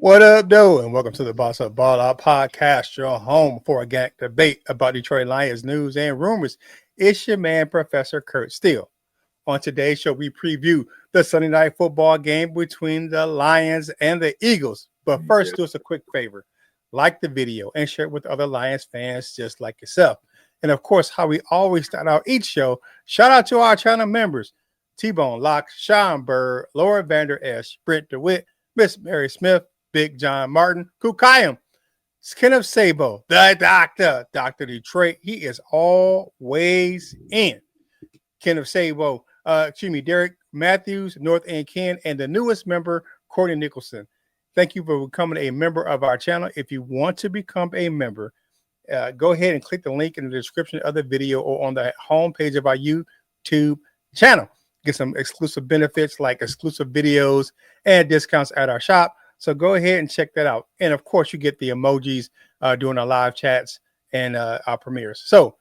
What up, though? And welcome to the Boss Up Ball Out podcast, your home for organic debate about Detroit Lions news and rumors. It's your man, Professor Kurt Steele. On today's show, we preview the Sunday night football game between the Lions and the Eagles. But first, do us a quick favor. Like the video and share it with other Lions fans just like yourself. And of course, how we always start out each show, shout out to our channel members, T-Bone Locke, Sean Bird, Laura Vander Esch, Brent DeWitt, Miss Mary Smith, Big John Martin, Kukayam, Kenneth Sabo, the doctor, Dr. Detroit. He is always in. Kenneth Sabo, Derek Matthews, North End Ken, and the newest member, Courtney Nicholson. Thank you for becoming a member of our channel. If you want to become a member, go ahead and click the link in the description of the video or on the homepage of our YouTube channel. Get some exclusive benefits like exclusive videos and discounts at our shop. So go ahead and check that out. And of course, you get the emojis during our live chats and our premieres. So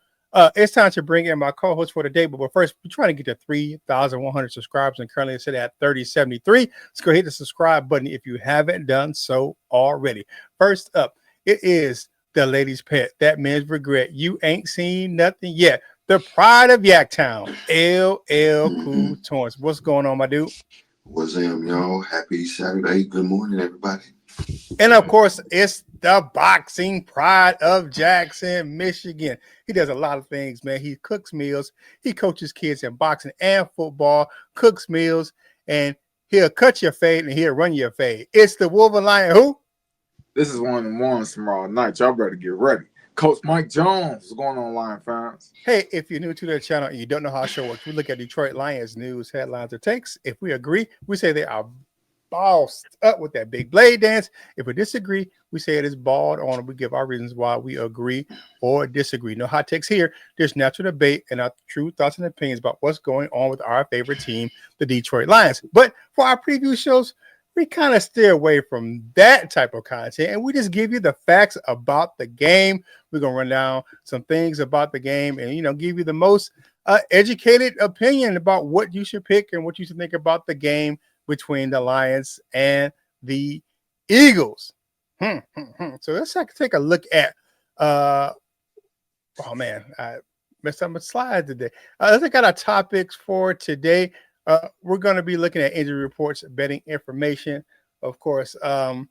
it's time to bring in my co-host for today. But first, we're trying to get to 3,100 subscribers and currently sit at 3,073. Let's go hit the subscribe button if you haven't done so already. First up, it is the ladies' pet, that man's regret. You ain't seen nothing yet. The pride of Yaktown, LL Cool Torrance. What's going on, my dude? What's up, y'all? Happy Saturday. Good morning, everybody. And of course, it's the boxing pride of Jackson, Michigan. He does a lot of things, man. He cooks meals. He coaches kids in boxing and football, cooks meals, and he'll cut your fade and he'll run your fade. It's the Wolverine Lion who? This is one of the ones tomorrow night. Y'all better get ready. Coach Mike Jones. What's going on, Lion fans? Hey, if you're new to the channel and you don't know how our show works, we look at Detroit Lions news, headlines, or takes. If we agree, we say they are bossed up with that big blade dance. If we disagree, we say it is balled on. We give our reasons why we agree or disagree. No hot takes here. There's natural debate and our true thoughts and opinions about what's going on with our favorite team, the Detroit Lions. But for our preview shows, we kind of steer away from that type of content and we just give you the facts about the game. We're going to run down some things about the game and, give you the most educated opinion about what you should pick and what you should think about the game between the Lions and the Eagles. So let's take a look at, I messed up my slide today. Let's look at our topics for today. We're going to be looking at injury reports, betting information, of course, and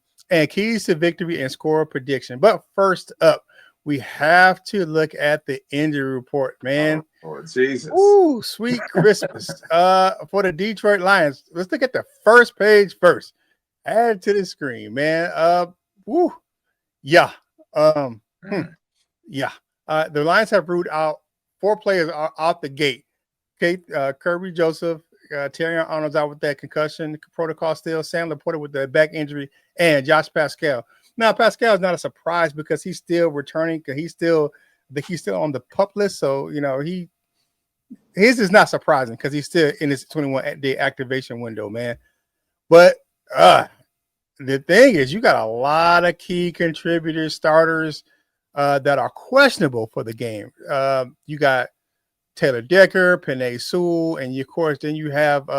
keys to victory and score prediction. But first up, we have to look at the injury report, man. Oh, Jesus. Ooh, sweet Christmas. For the Detroit Lions. Let's look at the first page first. Add it to the screen, man. Yeah. The Lions have ruled out 4 players out the gate. Okay, Kirby Joseph, Terry Arnold's out with that concussion protocol still. Sam Laporta with the back injury, and Josh Pascal. Now, Pascal is not a surprise because he's still returning. He's still on the PUP list. So, his is not surprising because he's still in his 21-day activation window, man. But the thing is, you got a lot of key contributors, starters that are questionable for the game. You got Taylor Decker, Penei Sewell, and of course, then you have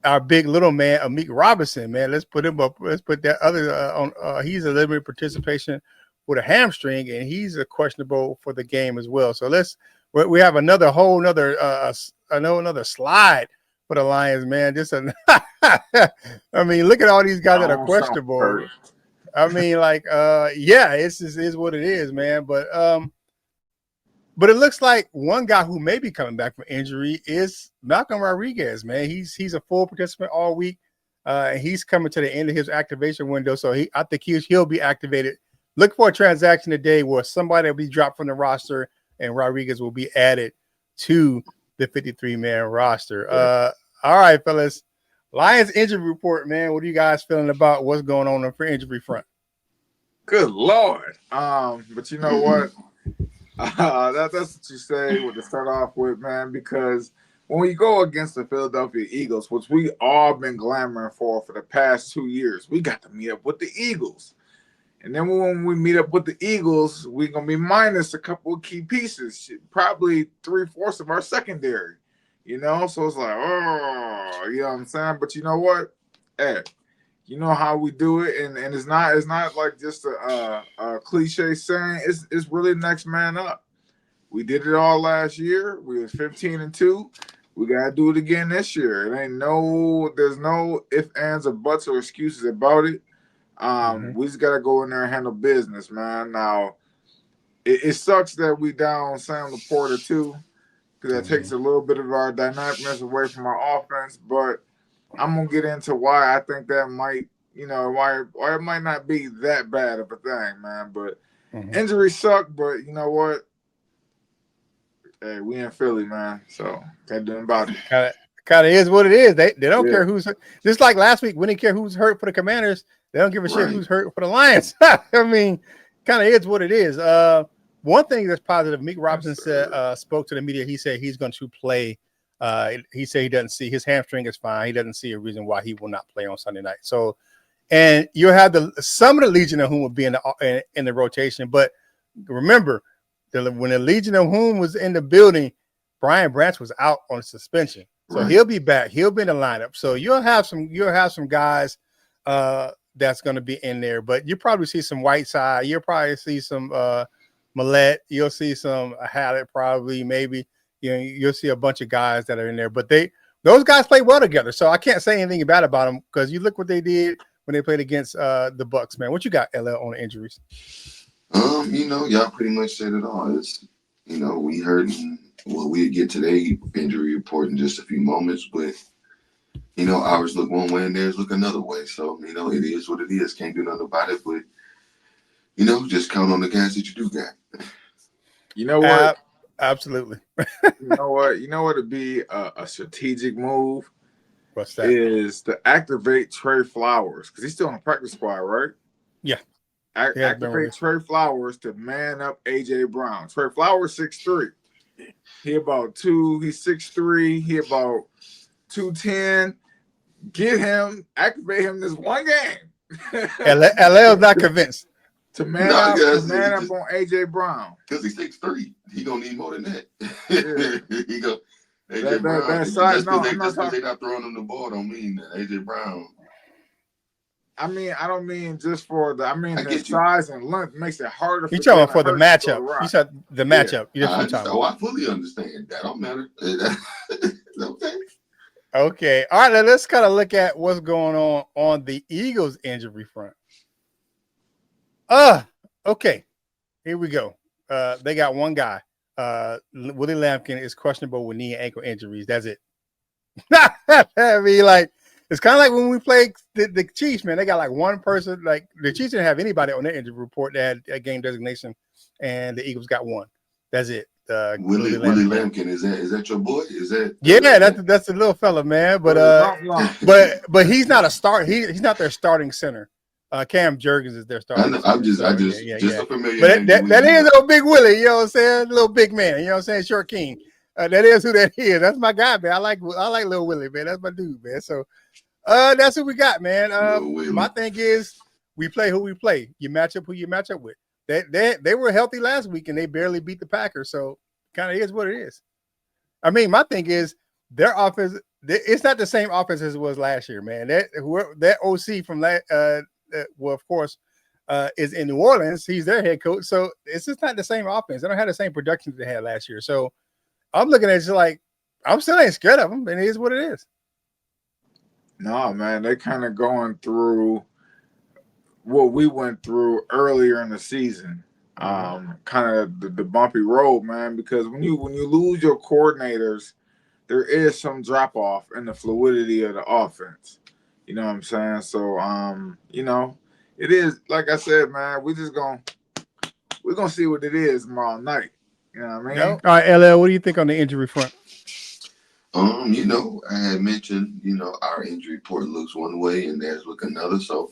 our big little man, Amik Robinson, man. Let's put him up. Let's put that other on. He's a limited participation with a hamstring, and he's a questionable for the game as well. So we have another slide for the Lions, man. I mean, look at all these guys that are questionable. I mean, it's just is what it is, man. But it looks like one guy who may be coming back from injury is Malcolm Rodriguez, man. He's a full participant all week. He's coming to the end of his activation window, so I think he'll be activated. Look for a transaction today where somebody will be dropped from the roster and Rodriguez will be added to the 53-man roster. All right, fellas. Lions injury report, man. What are you guys feeling about what's going on the injury front? Good Lord. But you know what? That's what you say to start off with, man, because when we go against the Philadelphia Eagles, which we all been clamoring for the past 2 years, we got to meet up with the Eagles. And then when we meet up with the Eagles, we're going to be minus a couple of key pieces, probably 3/4 of our secondary, So it's like, you know what I'm saying? But you know what? Hey, you know how we do it, and it's not like just a cliche saying. It's really next man up. We did it all last year. We was 15-2. We gotta do it again this year. There's no ifs, ands, or buts or excuses about it. We just gotta go in there and handle business, man. Now it sucks that we down Sam Laporta too, because that takes a little bit of our dynamicness away from our offense. But I'm gonna get into why I think that might, why it might not be that bad of a thing, man. But injuries suck. But you know what? Hey, we in Philly, man. So can't do nothing about it. Kind of is what it is. They don't care who's just like last week. We didn't care who's hurt for the Commanders. They don't give a shit who's hurt for the Lions. I mean, kind of is what it is. One thing that's positive, Meek Robinson spoke to the media. He said he's going to play. He said he doesn't see his hamstring is fine. He doesn't see a reason why he will not play on Sunday night. So, and you'll have some of the Legion of Whom will be in the rotation. But remember, when the Legion of Whom was in the building, Brian Branch was out on suspension. So he'll be back. He'll be in the lineup. So you'll have some guys that's going to be in there. But you probably see some Whiteside. You'll probably see some Millette. You'll see some Hallett probably, maybe. You'll see a bunch of guys that are in there. But those guys play well together. So I can't say anything bad about them because you look what they did when they played against the Bucks, man. What you got, LL, on the injuries? Y'all pretty much said it all. It's, we heard. Well, we'll get to the injury report in just a few moments, but, ours look one way and theirs look another way. So, it is what it is. Can't do nothing about it, but, just count on the guys that you do got. You know what? Absolutely. You know what? You know what would be a strategic move? What's that? Is to activate Trey Flowers, because he's still on the practice squad, right? Yeah. Activate Trey Flowers to man up A.J. Brown. Trey Flowers 6'3". He's 6'3". He about 210. Activate him this one game. LL's not convinced. to man up on A.J. Brown. Because he's 6'3". He gonna need more than that. Yeah. He go A.J. Brown. Just because they're not throwing him the ball don't mean that A.J. Brown. I mean, I don't mean just for the size and length makes it harder. You're talking about for the matchup. You said the matchup. Yeah. I fully understand. That don't matter. Okay. Okay. All right. Let's kind of look at what's going on the Eagles injury front. Okay. Here we go. They got one guy. Willie Lampkin is questionable with knee and ankle injuries. That's it. I mean, it's kind of like when we played the Chiefs, man. They got like one person. Like the Chiefs didn't have anybody on their injury report that had a game designation, and the Eagles got one. That's it. Willie Lampkin, is that your boy? Is that? Yeah, that's a little fella, man. But he's not a start. He's not their starting center. Cam Jurgens is their starting. I'm just a familiar. But that is old Big Willie. You know what I'm saying? Little big man. You know what I'm saying? Short King. That is who that is. That's my guy, man. I like Little Willie, man. That's my dude, man. So that's what we got, man. My thing is we play who we play. You match up who you match up with. They were healthy last week and they barely beat the Packers. So kind of is what it is. I mean, my thing is their offense. It's not the same offense as it was last year, man. That OC from well, of course, is in New Orleans. He's their head coach. So it's just not the same offense. They don't have the same production that they had last year. So I'm looking at it like I'm still ain't scared of them, and it is what it is. No, man, they kind of going through what we went through earlier in the season. Kind of the bumpy road, man, because when you lose your coordinators, there is some drop off in the fluidity of the offense. You know what I'm saying? So it is like I said, man, we're gonna see what it is tomorrow night. You know what I mean? All right, LL, what do you think on the injury front? I had mentioned, our injury report looks one way and theirs look another. So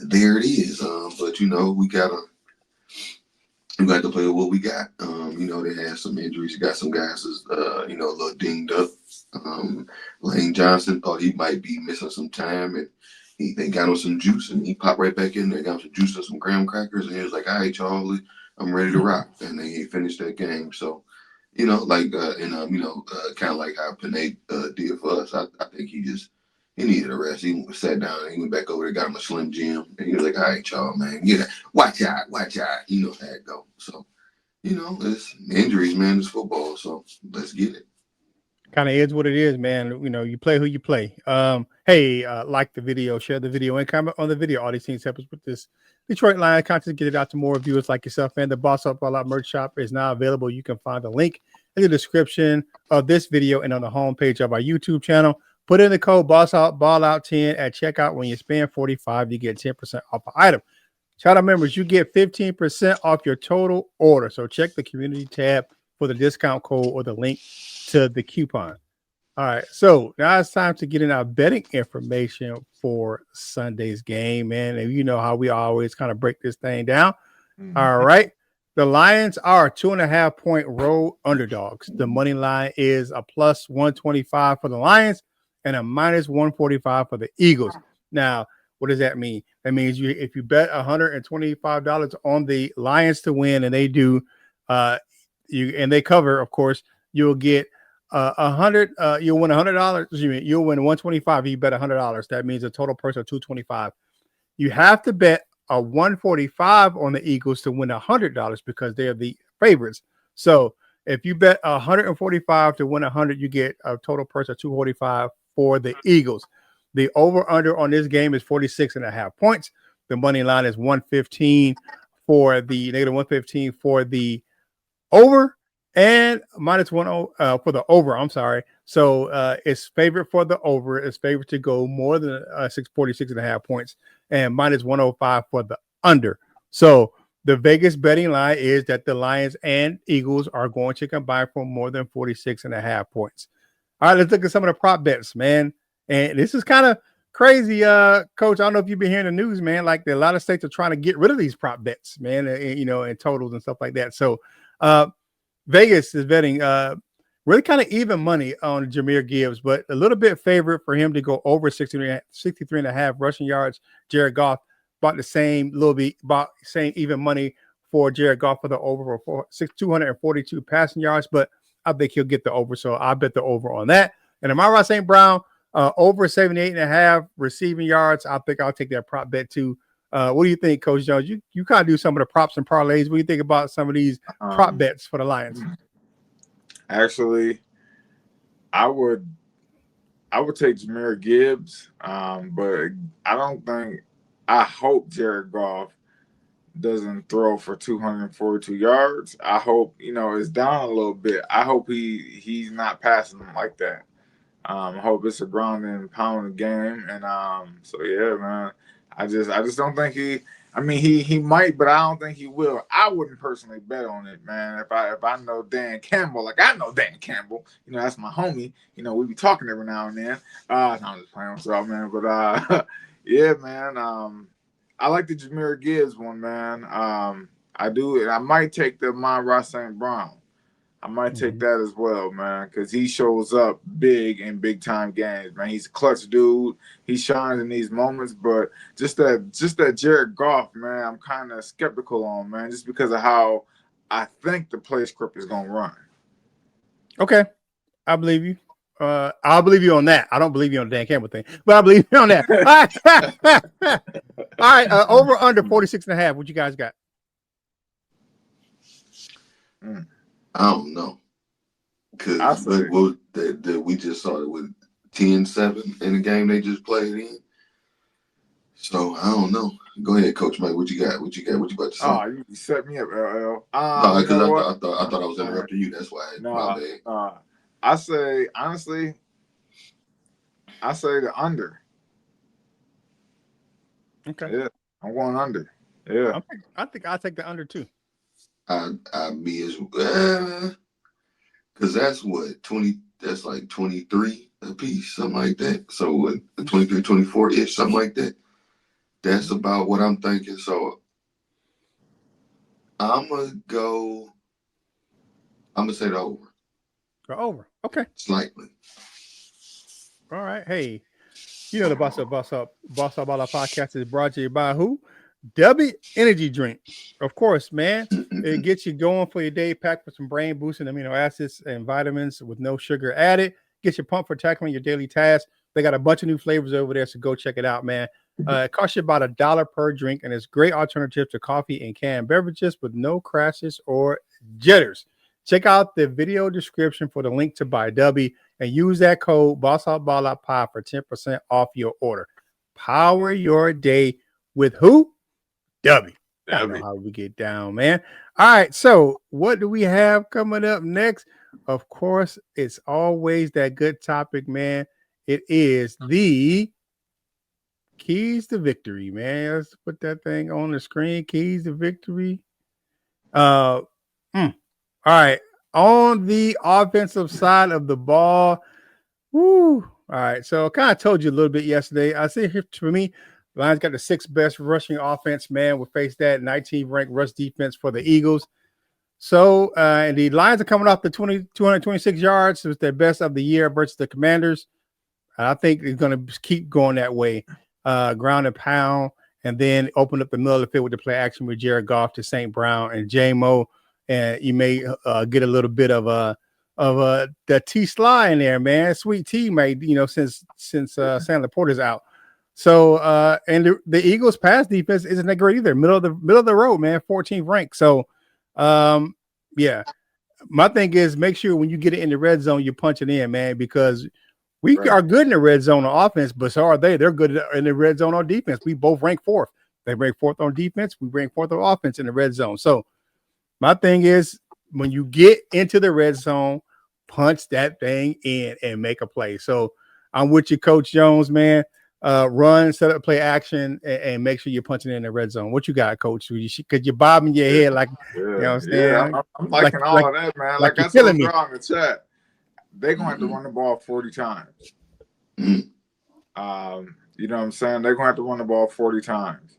there it is. But we got to play with what we got. They had some injuries. You got some guys that's a little dinged up. Lane Johnson thought he might be missing some time, and they got him some juice, and he popped right back in there, got him some juice and some graham crackers, and he was like, "All right, y'all, I'm ready to rock." And then he finished that game. So, kind of like how Panay did for us. I think he he needed a rest. He sat down and he went back over there, got him a Slim Jim, and he was like, "All right, y'all, man, watch out. You know how it go." So, it's injuries, man. It's football, so let's get it. Kind of is what it is, man. You play who you play. Hey, like the video, share the video, and comment on the video. All these things help us with this Detroit Lions content, get it out to more viewers like yourself. And the Boss Up All Out merch shop is now available. You can find the link in the description of this video and on the homepage of our YouTube channel. Put in the code Boss Out Ball Out 10 at checkout. When you spend $45, you get 10% off an item. Shout out members, you get 15% off your total order. So check the community tab for the discount code or the link to the coupon. All right, so now it's time to get in our betting information for Sunday's game, man. And you know how we always kind of break this thing down. Mm-hmm. All right, the Lions are 2.5 point road underdogs. The money line is a plus 125 for the Lions and a minus 145 for the Eagles. Now, what does that mean? That means if you bet $125 on the Lions to win, and they do, and they cover, of course, you'll get $100. You'll win $100. You'll win 125 if you bet $100. That means a total purse of $225. You have to bet a 145 on the Eagles to win $100 because they are the favorites. So if you bet 145 to win 100, you get a total purse of $245 for the Eagles. The over-under on this game is 46.5 points. The money line is 115 for the negative 115 for the over and minus 10 for the over. I'm sorry. So it's favorite for the over. It's favorite to go more than 46.5 points and minus 105 for the under. So the Vegas betting line is that the Lions and Eagles are going to combine for more than 46.5 points. All right, let's look at some of the prop bets, man. And this is kind of crazy, Coach. I don't know if you've been hearing the news, man. Like a lot of states are trying to get rid of these prop bets, man, and totals and stuff like that. So Vegas is betting really kind of even money on Jahmyr Gibbs, but a little bit favorite for him to go over 63.5 rushing yards. Jared Goff about the same, even money for Jared Goff for the over for 242 passing yards, but I think he'll get the over. So I bet the over on that. And Amon-Ra St. Brown, over 78.5 receiving yards. I think I'll take that prop bet too. What do you think, Coach Jones? You kind of do some of the props and parlays. What do you think about some of these prop bets for the Lions? Actually, I would take Jahmyr Gibbs, but I hope Jared Goff doesn't throw for 242 yards. I hope, it's down a little bit. I hope he's not passing them like that. I hope it's a ground and pound game. And so yeah, man. I just don't think he might, but I don't think he will. I wouldn't personally bet on it, man. If I know Dan Campbell, like I know Dan Campbell, that's my homie. We be talking every now and then. I'm just playing with y'all, man. But yeah, man. I like the Jahmyr Gibbs one, man. I do, and I might take the Amon-Ra St. Brown. I might take that as well, man, because he shows up big in big time games, man. He's a clutch dude. He shines in these moments, but just that Jared Goff, man, I'm kind of skeptical on, man, just because of how I think the play script is gonna run. Okay, I believe you. I'll believe you on that. I don't believe you on the Dan Campbell thing, but I believe you on that. All right, over under 46.5. What you guys got? I don't know, because we just saw it with 10-7 in the game they just played in. So I don't know. Go ahead, Coach Mike. What you got? What you about to say? Oh, you set me up, LL. No, because I thought I was interrupting you. That's why. My bad. I say honestly, the under. Okay. Yeah, I'm going under. Yeah. I think I'll take the under too. I be as well, because that's what 20. That's like 23 a piece, something like that. So what, 23, 24 ish, something like that. That's about what I'm thinking. So I'm gonna say the over. Go over. Okay. Slightly. All right. Hey, the Boss Up All Our podcast is brought to you by who? W Energy Drink. Of course, man. It gets you going for your day, packed with some brain boosting amino acids and vitamins with no sugar added. Gets you pumped for tackling your daily tasks. They got a bunch of new flavors over there, so go check it out, man. It costs you about $1 per drink, and it's great alternative to coffee and canned beverages with no crashes or jitters. Check out the video description for the link to buy W and use that code BossOutBallOutPod for 10% off your order. Power your day with who? W. I know how we get down, man. All right, so what do we have coming up next? Of course, it's always that good topic, man. It is the keys to victory, man. Let's put that thing on the screen. Keys to victory. All right. On the offensive side of the ball, woo. All right. So I kind of told you a little bit yesterday. I say here for me, Lions got the 6th best rushing offense, man. We'll face that 19th ranked rush defense for the Eagles. So and the Lions are coming off the 226 yards. It was their best of the year versus the Commanders. I think it's going to keep going that way. Ground and pound, and then open up the middle of the field with the play action with Jared Goff to St. Brown and J-Mo. And you may get a little bit of the T Sly in there, man. Sweet T made, since Sam Laporta's out. So and the Eagles pass defense isn't that great either. Middle of the road, man. 14th ranked. So yeah. My thing is make sure when you get it in the red zone, you punch it in, man, because we are good in the red zone on offense, but so are they. They're good in the red zone on defense. We both rank 4th. They rank 4th on defense. We rank 4th on offense in the red zone. So my thing is when you get into the red zone, punch that thing in and make a play. So I'm with you, Coach Jones, man. Run, set up, play action, and make sure you're punching in the red zone. What you got, Coach? Because you're bobbing your head like, you know what I'm saying? Yeah, I'm liking all of that, man. Like I told y'all in the chat, they're going to have to run the ball 40 times. You know what I'm saying? They're going to have to run the ball 40 times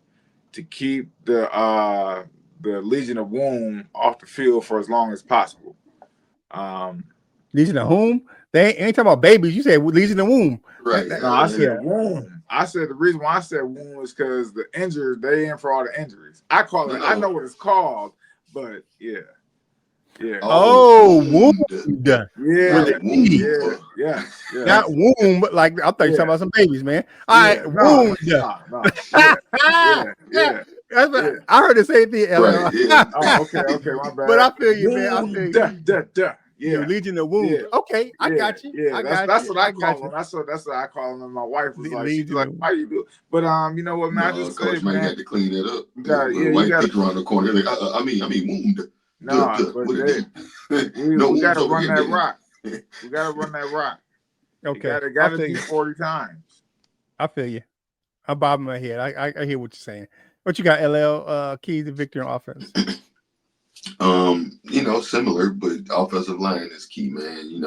to keep the Legion of Womb off the field for as long as possible. Legion of whom? They ain't talking about babies. You said Legion of Womb. Right. No, I said womb. I said the reason why I said womb is because the injured, they in for all the injuries. I call it, I know what it's called, but yeah. Oh, wound. Yeah. Not womb, but like I thought you were talking about some babies, man. All right, wound. No. I heard the same thing. Right, yeah. Oh, okay, my bad. But I feel you, man. I feel you. Yeah, Legion of Wound. Yeah. Okay, I got you. Yeah, that's what I call them. That's what I call them. And my wife was like, she's like, "Why you do?" But you know what, man? I just Coach say, man, had to clean it up. You got picture around the corner. Like, I mean, wound. No, but we got to run that rock. We got to run that rock. Okay, got to do 40 times. I feel you. I'm bobbing my head. I hear what you're saying. What you got, LL? Keys to victory on offense. Similar, but offensive line is key, man.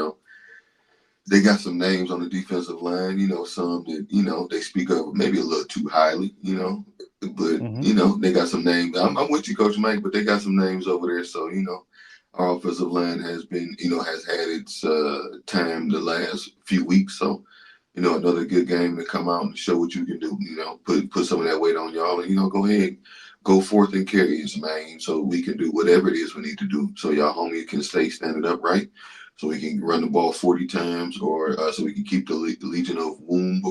They got some names on the defensive line, some that, they speak of maybe a little too highly, but, they got some names. I'm with you, Coach Mike, but they got some names over there. So, our offensive line has been, has had its time the last few weeks. So, another good game to come out and show what you can do, put some of that weight on y'all and, go ahead. Go forth and carry us, man, so we can do whatever it is we need to do. So y'all homie can stay standing upright, so we can run the ball 40 times, or so we can keep the Legion of Wound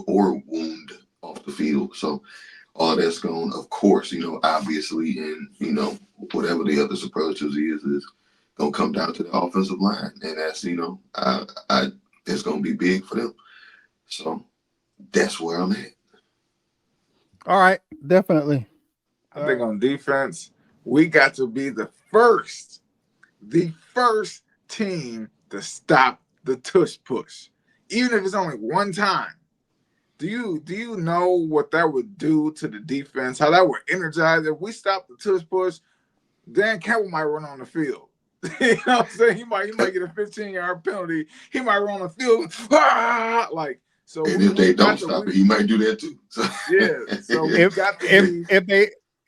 off the field. So all that's going, of course, obviously, and whatever the other superlatives is gonna come down to the offensive line, and that's it's gonna be big for them. So that's where I'm at. All right, definitely. I think on defense, we got to be the first team to stop the tush push, even if it's only one time. Do you know what that would do to the defense? How that would energize? If we stop the tush push, Dan Campbell might run on the field. You know what I'm saying? He might get a 15-yard penalty. He might run on the field. So. And if they don't stop it, he might do that too. So. Yeah. So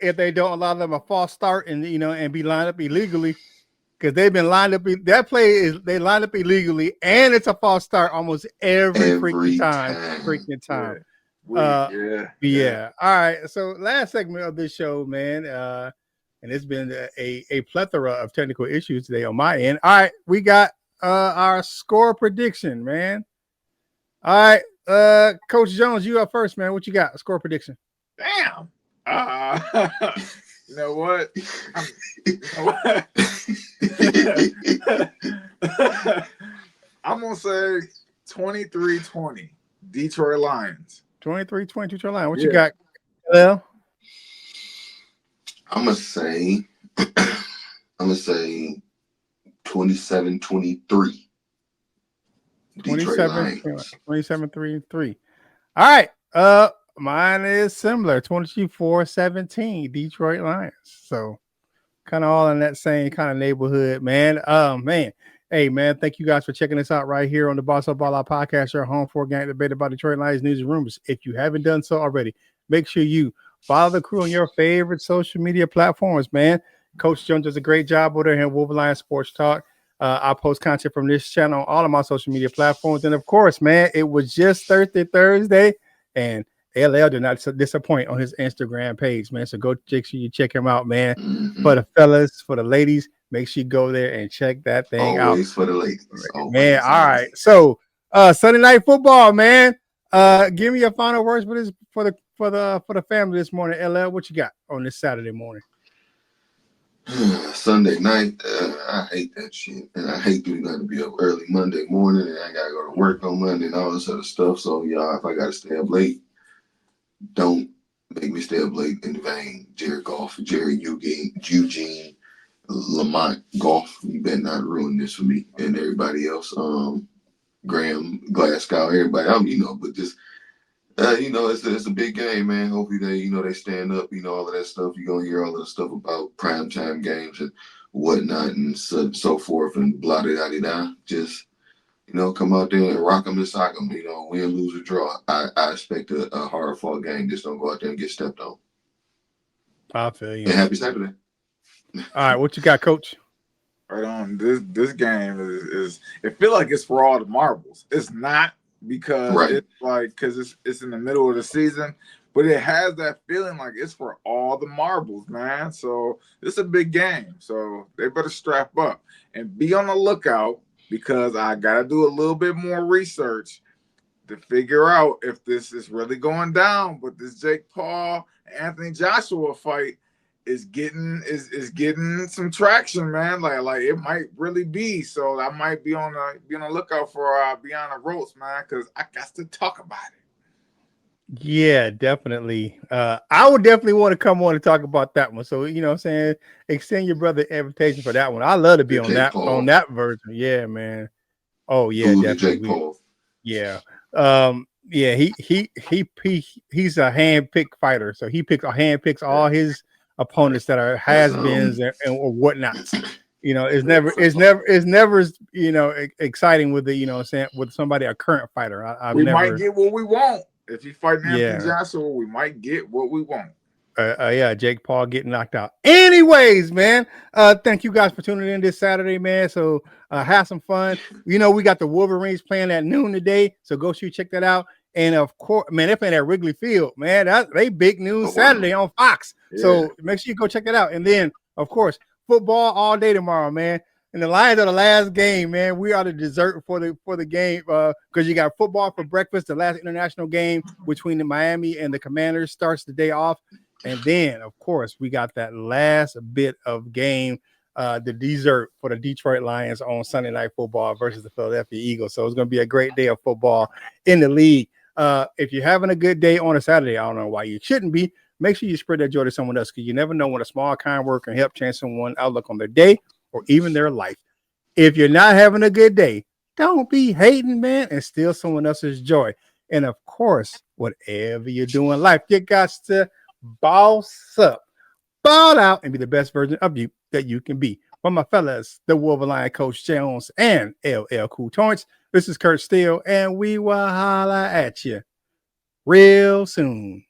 if they don't allow them a false start and and be lined up illegally, because they've been lined up. That play is they lined up illegally and it's a false start almost every freaking time. Yeah. All right. So last segment of this show, man. And it's been a plethora of technical issues today on my end. All right, we got our score prediction, man. All right, Coach Jones, you up first, man. What you got? A score prediction. Damn. You know what? I'm going to say 23-20. Detroit Lions. 23-20 Detroit Lions. What you Yeah. got, Well? I'm gonna say 27-23. Detroit Lions. 27-3-3. All right. Mine is similar. 24-17 Detroit Lions. So kind of all in that same kind of neighborhood, man. Man. Hey, man, thank you guys for checking us out right here on the Boss Up Ball Out podcast, your home for organic debate about Detroit Lions news and rumors. If you haven't done so already, make sure you follow the crew on your favorite social media platforms, man. Coach Jones does a great job over there in Wolverine Lions Sports Talk. I post content from this channel on all of my social media platforms. And of course, man, it was just Thursday, and LL did not disappoint on his Instagram page, man. So go make sure you check him out, man. Mm-hmm. For the fellas, for the ladies, make sure you go there and check that thing out. Always for the ladies. Always. Man, all right. So Sunday night football, man. Give me your final words for this for the family this morning. LL, what you got on this Saturday morning? Sunday night, I hate that shit. And I hate that we got to be up early Monday morning and I got to go to work on Monday and all this other stuff. So, y'all, if I got to stay up late, don't make me stay up late in vain. Jerry Eugene, Lamont Golf, you better not ruin this for me and everybody else. Graham, Glasgow, everybody. But just, it's a big game, man. Hopefully they stand up, all of that stuff. You're going to hear all of the stuff about primetime games and whatnot and so forth and blah, da, da, da. Just, come out there and rock them and sock them, win, lose, or draw. I expect a hard fought game. Just don't go out there and get stepped on. I feel you. And happy Saturday. All right, what you got, Coach? Right on. This game is it feel like it's for all the marbles. It's not because it's in the middle of the season, but it has that feeling like it's for all the marbles, man. So it's a big game. So they better strap up and be on the lookout because I gotta do a little bit more research to figure out if this is really going down. But this Jake Paul Anthony Joshua fight is getting some traction, man. Like it might really be. So I might be on the lookout for Beyond the Ropes, man, because I got to talk about it. Yeah, definitely. I would definitely want to come on and talk about that one. So what I'm saying, extend your brother invitation for that one. I love to be on that version. Yeah, man. Oh yeah, definitely. Jake Paul. Yeah. Yeah, he's a hand-picked fighter. So he handpicks all his opponents that are has-beens and whatnots. It's never exciting with the with somebody, a current fighter. We might get what we want. If he fighting Anthony Joshua, we might get what we want. Jake Paul getting knocked out. Anyways, man, thank you guys for tuning in this Saturday, man. So have some fun. We got the Wolverines playing at noon today, so go check that out. And of course, man, they're playing at Wrigley Field, man. They big news Saturday on Fox. Yeah. So make sure you go check that out. And then, of course, football all day tomorrow, man. And the Lions are the last game, man. We are the dessert for the game because you got football for breakfast. The last international game between the Miami and the Commanders starts the day off. And then, of course, we got that last bit of game, the dessert for the Detroit Lions on Sunday Night Football versus the Philadelphia Eagles. So it's going to be a great day of football in the league. If you're having a good day on a Saturday, I don't know why you shouldn't be. Make sure you spread that joy to someone else because you never know when a small, kind word can help change someone's outlook on their day or even their life. If you're not having a good day, don't be hating, man, and steal someone else's joy. And, of course, whatever you're doing in life, you got to boss up, ball out, and be the best version of you that you can be. For my fellas, the Wolverine Coach Jones and LL Cool Torrance, this is Kurt Steele, and we will holla at you real soon.